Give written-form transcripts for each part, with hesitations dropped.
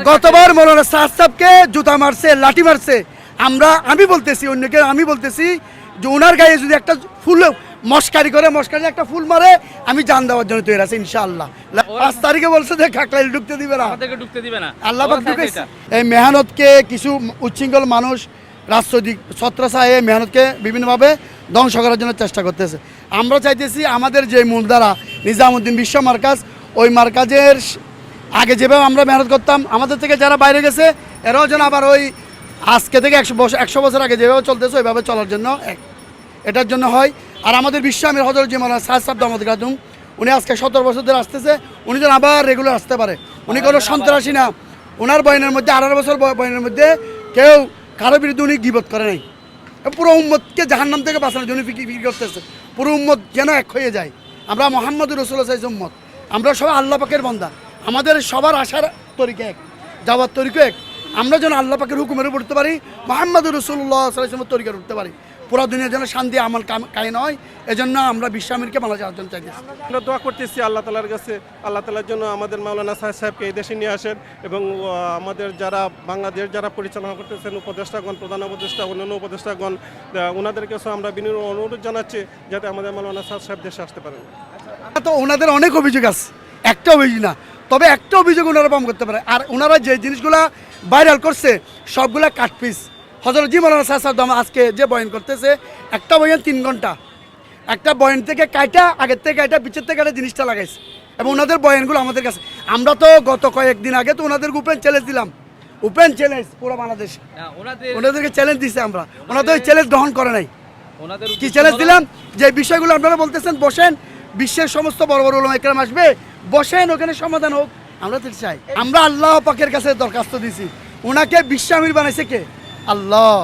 গতবার মৌলানা সাদ সাহেবকে জুতা মারছে, লাঠি মারছে। আমি বলতেছি, অন্যকে আমি বলতেছি যে ওনার গায়ে যদি একটা ফুল মস্কারি একটা ফুল মারে, আমি জান দেওয়ার জন্য তৈরি আছে ইনশাআল্লাহ। 5 তারিখে বলছে যে খাকলাইল ঢুকতে দিবে না, আল্লাহ পাক ঢুকেছে। এই মেহনতকে কিছু উচ্ছৃঙ্খল মানুষ রাজনৈতিক ছত্রছায়া এই মেহনতকে বিভিন্নভাবে ধ্বংস করার জন্য চেষ্টা করতেছে। আমরা চাইতেছি আমাদের যে মূলধারা নিজামুদ্দিন বিশ্ব মার্কাজ, ওই মার্কাজের আগে যেভাবে আমরা মেহনত করতাম, আমাদের থেকে যারা বাইরে গেছে এরাও যেন আবার ওই আজকে থেকে 100 বছর আগে যেভাবে চলতেছে ওইভাবে চলার জন্য এটার জন্য হয়। আর আমাদের বিশ্ব আমির হযরত জি মাওলানা সাদ সাহেব দামাত গাতুম, উনি আজকে 17 বছর ধরে আসতেছে, উনি যেন আবার রেগুলার আসতে পারে। উনি কোনো সন্ত্রাসী না। ওনার বয়নের মধ্যে 18 বছর বয়নের মধ্যে কেউ কারো বিরুদ্ধে উনি গীবত করে নাই। পুরো উম্মতকে জাহান্নাম থেকে বাঁচানোর জন্য ফিকির করতেছে। পুরো উম্মত যেন এক হয়ে যায়। আমরা মুহাম্মদুর রাসূলুল্লাহ সাল্লাল্লাহু আলাইহি ওয়াসাল্লাম উম্মত, আমরা সবাই আল্লাহ পাকের বান্দা। আমাদের সবার আসার তরিকা এক, যাওয়ার তরিকা এক। আমরা যেন আল্লাহ পাকের হুকুমের উপর উঠতে পারি, মুহাম্মদুর রাসূলুল্লাহ সাল্লাল্লাহু আলাইহি ওয়াসাল্লামের তরিকার উঠতে পারি। পুরো দুনিয়ার যেন শান্তি আমল কায়েম হয়, এজন্য আমরা বিশ্ব আমিরকে বাংলাদেশ আয়োজন চাইতেছি। আমরা দোয়া করতেছি আল্লাহ তাআলার কাছে, আল্লাহ তাআলার জন্য আমাদের মাওলানা সাদ সাহেবকে এই দেশে নিয়ে আসেন এবং আমাদের যারা বাংলাদেশ যারা পরিচালনা করতেছেন, উপদেষ্টাগণ, প্রধান উপদেষ্টা, অন্যান্য উপদেষ্টাগণ, ওনাদের কাছে আমরা বিনীত অনুরোধ জানাচ্ছি যাতে আমাদের মাওলানা সাদ সাহেব দেশে আসতে পারেন। তো ওনাদের অনেক অভিযোগ আছে, একটা অভিযোগ না, তবে একটা অভিযোগ ওনারা পাম করতে পারে। আর ওনারা যে জিনিসগুলা ভাইরাল করছে সবগুলা কাটপিস। হযরত জি মাওলানা সাদ সাহেব আজকে যে বয়ান করতেছে, একটা বয়ান 3 ঘন্টা, একটা বয়ান থেকে কাটা, আগের থেকে কাটা, পিছের থেকে কাটা জিনিসটা লাগাইছে। এবং ওনাদের বয়ানগুলো আমাদের কাছে, আমরা তো গত কয়েকদিন আগে তো ওনাদেরকে ওপেন চ্যালেঞ্জ দিলাম, ওপেন চ্যালেঞ্জ পুরো বাংলাদেশ ওনাদেরকে চ্যালেঞ্জ দিছে। আমরা ওনাদের ওই চ্যালেঞ্জ গ্রহণ করে নাই। কি চ্যালেঞ্জ দিলাম? যে বিষয়গুলো আপনারা বলতেছেন বসেন, বিশ্বের সমস্ত বড় বড় উলামা একরাম আসবে, বসেন, ওখানে সমাধান হোক। আমরা তো চাই, আমরা আল্লাহ পাকের কাছে দরখাস্ত দিছি। ওনাকে বিশ্ব আমির বানাইছে কে? আল্লাহ।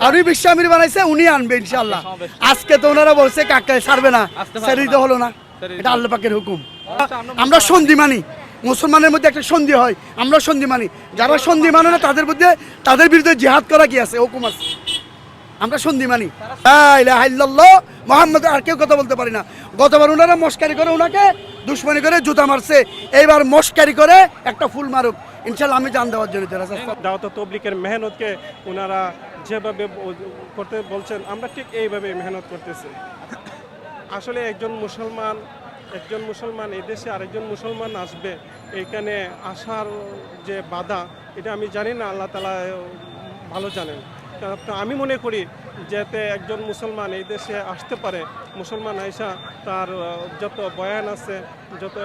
আর ওই বিশ্ব আমির বানাইছে, উনি আনবে ইনশাআল্লাহ। আজকে তো ওনারা বলছে কাকায় ছাড়বে না, ছেড়ে দিতে হলো না, এটা আল্লাহ পাকের হুকুম। আমরা সন্ধি মানি, মুসলমানের মধ্যে একটা সন্ধি হয়, আমরা সন্ধি মানি। যারা সন্ধি মানে না তাদের বিরুদ্ধে জিহাদ করা কি আছে, হুকুম আছে। আমরা সন্ধি মানি, লা ইলাহা ইল্লাল্লাহ মুহাম্মদ, আর কেউ কথা বলতে পারি না। গতবার ওনারা মস্কারি করে ওনাকে দুশ্মনী করে জুতা মারছে, এইবার মস্কারি করে একটা ফুল মারুক ইনশাআল্লাহ, আমি জান দেওয়ার জন্য। দাওয়াত তবলিগের মেহনতকে ওনারা যেভাবে করতে বলছেন, আমরা ঠিক এইভাবে মেহনত করতেছি। আসলে একজন মুসলমান এই দেশে আরেকজন মুসলমান আসবে, এখানে আসার যে বাধা, এটা আমি জানি না, আল্লাহ তাআলা ভালো জানেন। তো আমি মনে করি যাতে একজন মুসলমান এই দেশে আসতে পারে, মুসলমান আইসা তার যত বয়ান আছে, যত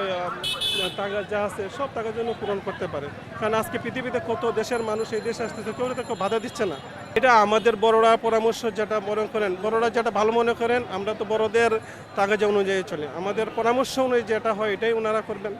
টাকা যা আছে, সব টাকার জন্য পূরণ করতে পারে। কারণ আজকে পৃথিবীতে কত দেশের মানুষ এই দেশে আসতেছে, কেউ তো কেউ বাধা দিচ্ছে না। এটা আমাদের বড়রা পরামর্শ যেটা মনে করেন, বড়রা যেটা ভালো মনে করেন, আমরা তো বড়দের কাগজ অনুযায়ী চলে, আমাদের পরামর্শ অনুযায়ী যেটা হয় এটাই ওনারা করবেন।